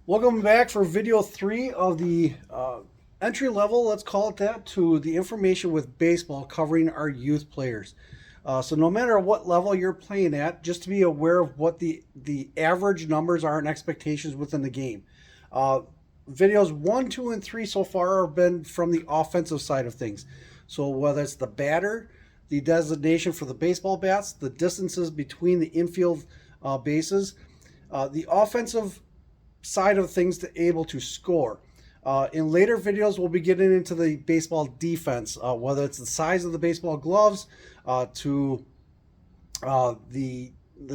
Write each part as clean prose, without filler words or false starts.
Welcome back for video 3 of the entry level, let's call it that, to the information with baseball covering our youth players. So no matter what level you're playing at, just to be aware of what the average numbers are and expectations within the game. Uh, Videos 1, 2, and 3 so far have been from the offensive side of things. So whether it's the batter, the designation for the baseball bats, the distances between the infield bases, the offensive side of things to able to score. In later videos, we'll be getting into the baseball defense, whether it's the size of the baseball gloves, to the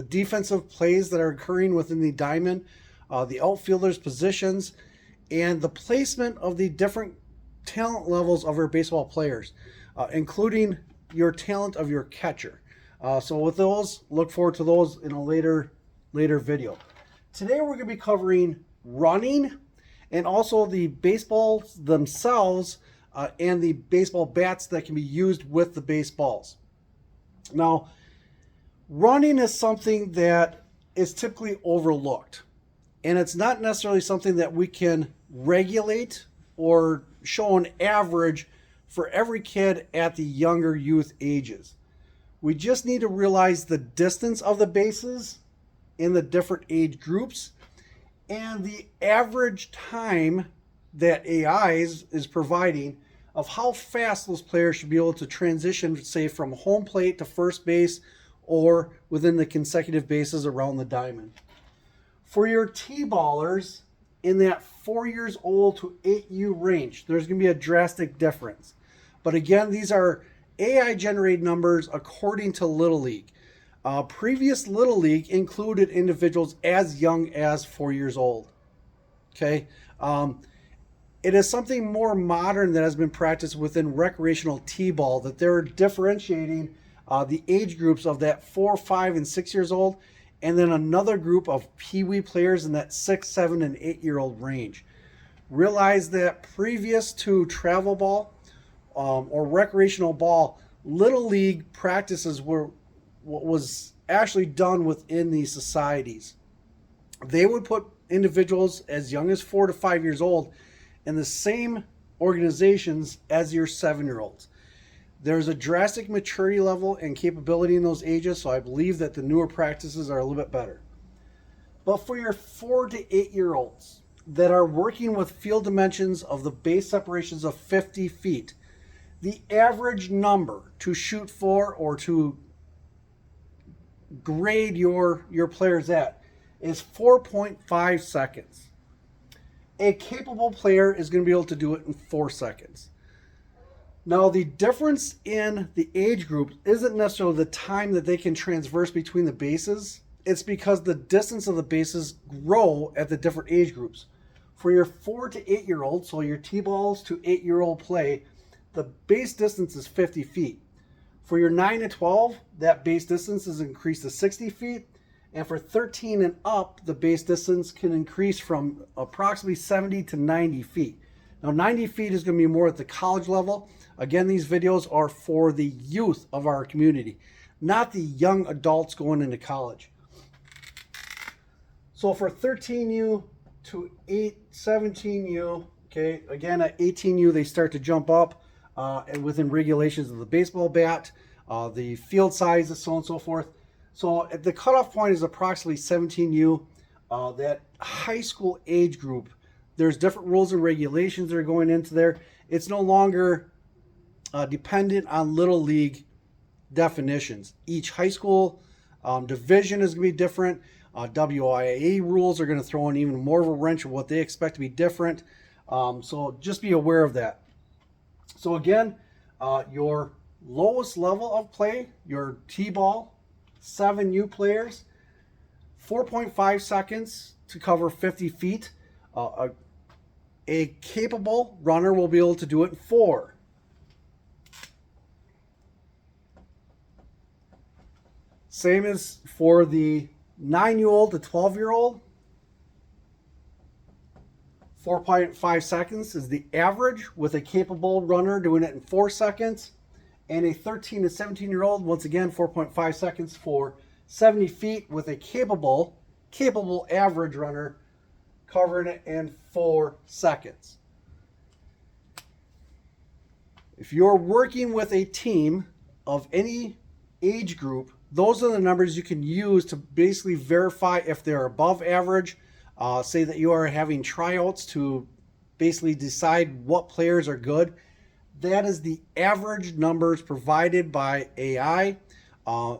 defensive plays that are occurring within the diamond, the outfielders' positions, and the placement of the different talent levels of our baseball players, including your talent of your catcher. So with those, look forward to those in a later video. Today we're going to be covering running and also the baseballs themselves, and the baseball bats that can be used with the baseballs. Now, running is something that is typically overlooked, and it's not necessarily something that we can regulate or show an average for every kid at the younger youth ages. We just need to realize the distance of the bases in the different age groups and the average time that AI is providing of how fast those players should be able to transition, say, from home plate to first base or within the consecutive bases around the diamond. For your T-ballers in that 4 years old to 8U range, there's going to be a drastic difference. But again, these are AI generated numbers according to Little League. Previous Little League included individuals as young as 4 years old. Okay. It is something more modern that has been practiced within recreational T-ball, that they're differentiating the age groups of that 4, 5, and 6 years old, and then another group of Pee-wee players in that 6, 7, and 8-year-old range. Realize that previous to travel ball or recreational ball, Little League practices were what was actually done within these societies. They would put individuals as young as 4 to 5 years old in the same organizations as your 7-year-olds. There's a drastic maturity level and capability in those ages, so I believe that the newer practices are a little bit better. But for your 4 to 8-year-olds that are working with field dimensions of the base separations of 50 feet, the average number to shoot for or to grade your players at is 4.5 seconds. A capable player is going to be able to do it in 4 seconds. Now, the difference in the age group isn't necessarily the time that they can transverse between the bases. It's because the distance of the bases grow at the different age groups. For your 4 to 8-year-old, so your T-balls to 8-year-old play, the base distance is 50 feet. For your 9 to 12, that base distance is increased to 60 feet. And for 13 and up, the base distance can increase from approximately 70 to 90 feet. Now, 90 feet is going to be more at the college level. Again, these videos are for the youth of our community, not the young adults going into college. So for 13U to 17U, okay, again, at 18U, they start to jump up and within regulations of the baseball bat, the field size, and so on and so forth. So the cutoff point is approximately 17U. That high school age group, there's different rules and regulations that are going into there. It's no longer dependent on Little League definitions. Each high school division is going to be different. WIA rules are going to throw in even more of a wrench of what they expect to be different. So just be aware of that. So again, your lowest level of play, your T-ball, 7U players, 4.5 seconds to cover 50 feet. A capable runner will be able to do it in 4. Same as for the 9-year-old to 12-year-old. 4.5 seconds is the average, with a capable runner doing it in 4 seconds. And a 13 to 17-year-old, once again, 4.5 seconds for 70 feet, with a capable average runner covering it in 4 seconds. If you're working with a team of any age group, those are the numbers you can use to basically verify if they're above average. Say that you are having tryouts to basically decide what players are good. That is the average numbers provided by AI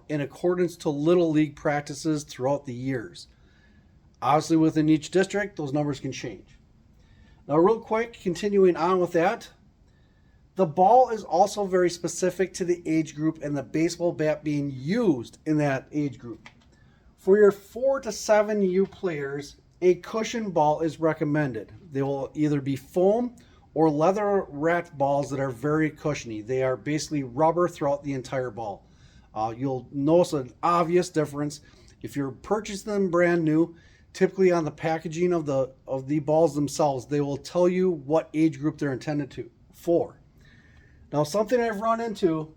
in accordance to Little League practices throughout the years. Obviously, within each district, those numbers can change. Now, real quick, continuing on with that, the ball is also very specific to the age group and the baseball bat being used in that age group. For your 4 to 7U players, a cushion ball is recommended. They will either be foam or leather wrapped balls that are very cushiony. They are basically rubber throughout the entire ball. You'll notice an obvious difference. If you're purchasing them brand new, typically on the packaging of the balls themselves, they will tell you what age group they're intended for. Now, something I've run into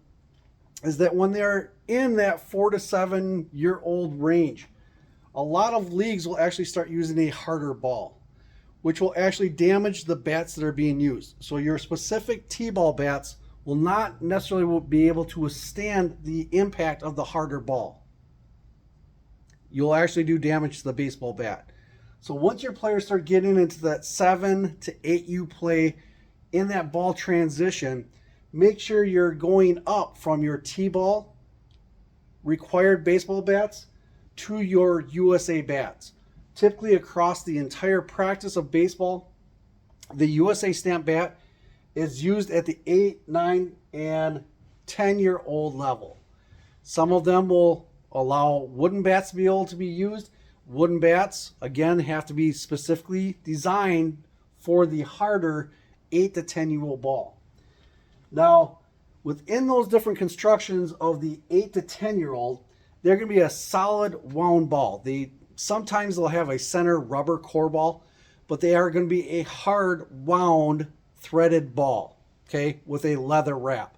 is that when they're in that 4 to 7 year old range, a lot of leagues will actually start using a harder ball, which will actually damage the bats that are being used. So your specific T-ball bats will not necessarily be able to withstand the impact of the harder ball. You'll actually do damage to the baseball bat. So once your players start getting into that 7 to 8U play in that ball transition, make sure you're going up from your T-ball required baseball bats to your USA bats. Typically across the entire practice of baseball, the USA stamp bat is used at the 8, 9, and 10-year-old level. Some of them will allow wooden bats to be able to be used. Wooden bats, again, have to be specifically designed for the harder 8 to 10-year-old ball. Now, within those different constructions of the 8 to 10-year-old, they're going to be a solid wound ball. Sometimes they'll have a center rubber core ball, but they are going to be a hard wound threaded ball, okay, with a leather wrap.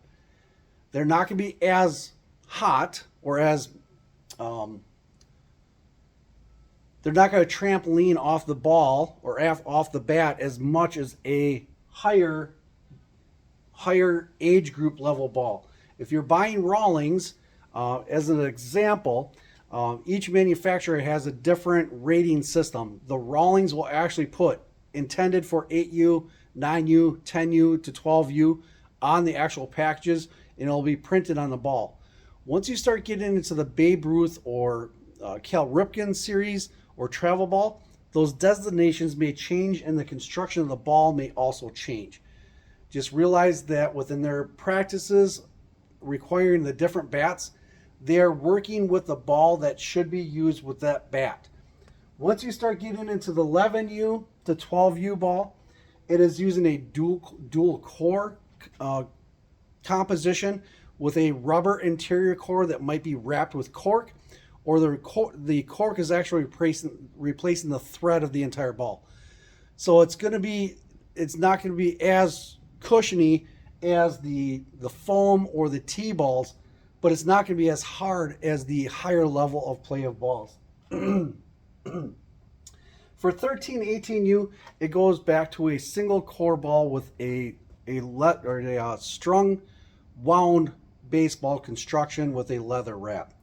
They're not going to be as hot or as they're not going to trampoline off the ball or off the bat as much as a higher age group level ball. If you're buying Rawlings, as an example, each manufacturer has a different rating system. The Rawlings will actually put intended for 8U, 9U, 10U to 12U on the actual packages, and it'll be printed on the ball. Once you start getting into the Babe Ruth or Cal Ripken series or travel ball, those designations may change and the construction of the ball may also change. Just realize that within their practices requiring the different bats, they are working with the ball that should be used with that bat. Once you start getting into the 11U to 12U ball, it is using a dual core composition with a rubber interior core that might be wrapped with cork, or the cork is actually replacing the thread of the entire ball. So it's not going to be as cushiony as the foam or the T-balls, but it's not going to be as hard as the higher level of play of balls. For 13, 18U, it goes back to a single core ball with a strung wound baseball construction with a leather wrap.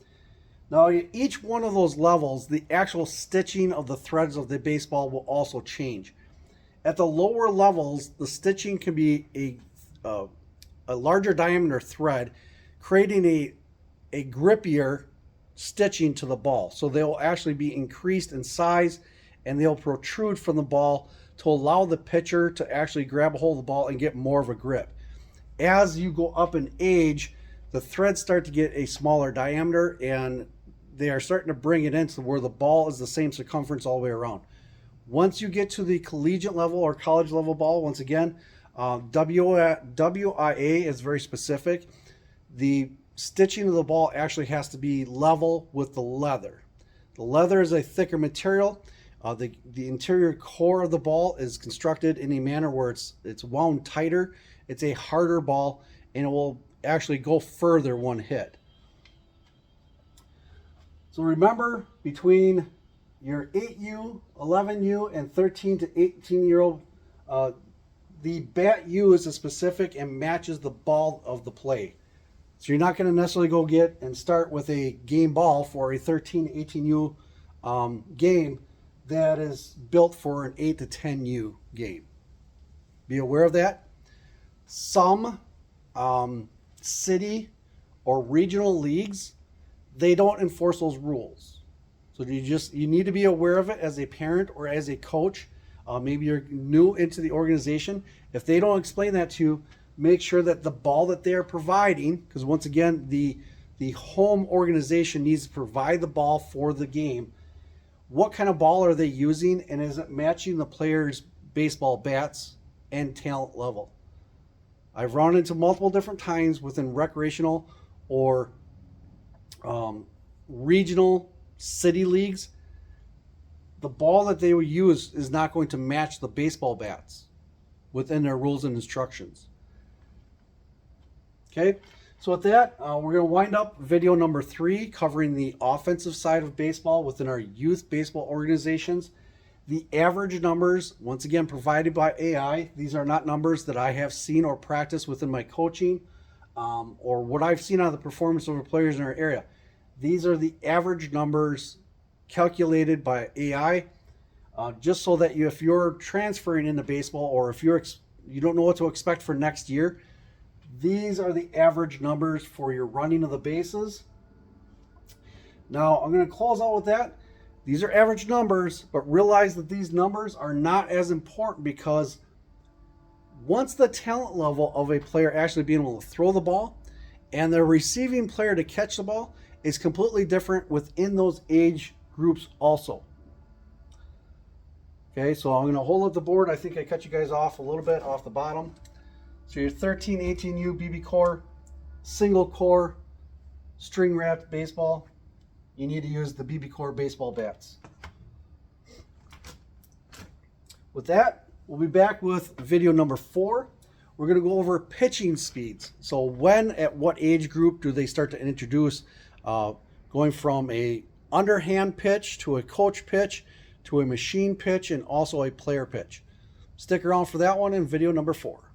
Now, each one of those levels, the actual stitching of the threads of the baseball will also change. At the lower levels, the stitching can be a larger diameter thread, creating a grippier stitching to the ball. So they'll actually be increased in size and they'll protrude from the ball to allow the pitcher to actually grab a hold of the ball and get more of a grip. As you go up in age, the threads start to get a smaller diameter and they are starting to bring it into where the ball is the same circumference all the way around. Once you get to the collegiate level or college level ball, once again, WIA is very specific. The stitching of the ball actually has to be level with the leather. The leather is a thicker material. The interior core of the ball is constructed in a manner where it's wound tighter. It's a harder ball and it will actually go further one hit. So remember, between your 8U, 11U, and 13 to 18-year-old, the bat U is a specific and matches the ball of the play. So you're not going to necessarily go get and start with a game ball for a 13 to 18U game that is built for an 8 to 10U game. Be aware of that. Some city or regional leagues, they don't enforce those rules. So you need to be aware of it as a parent or as a coach. Maybe you're new into the organization. If they don't explain that to you, make sure that the ball that they're providing, because once again, the home organization needs to provide the ball for the game. What kind of ball are they using, and is it matching the player's baseball bats and talent level? I've run into multiple different times within recreational or regional city leagues. The ball that they will use is not going to match the baseball bats within their rules and instructions. Okay, so with that, we're going to wind up video number 3, covering the offensive side of baseball within our youth baseball organizations. The average numbers, once again, provided by AI. These are not numbers that I have seen or practiced within my coaching or what I've seen out of the performance of our players in our area. These are the average numbers calculated by AI, just so that if you're transferring into baseball, or if you don't know what to expect for next year, these are the average numbers for your running of the bases. Now, I'm going to close out with that. These are average numbers, but realize that these numbers are not as important, because once the talent level of a player actually being able to throw the ball and the receiving player to catch the ball is completely different within those age groups also. Okay, so I'm going to hold up the board. I think I cut you guys off a little bit off the bottom. So your 13, 18U BBCOR, single core, string wrapped baseball, you need to use the BBCOR baseball bats. With that, we'll be back with video number 4. We're going to go over pitching speeds. So when, at what age group do they start to introduce going from a underhand pitch to a coach pitch to a machine pitch and also a player pitch? Stick around for that one in video number 4.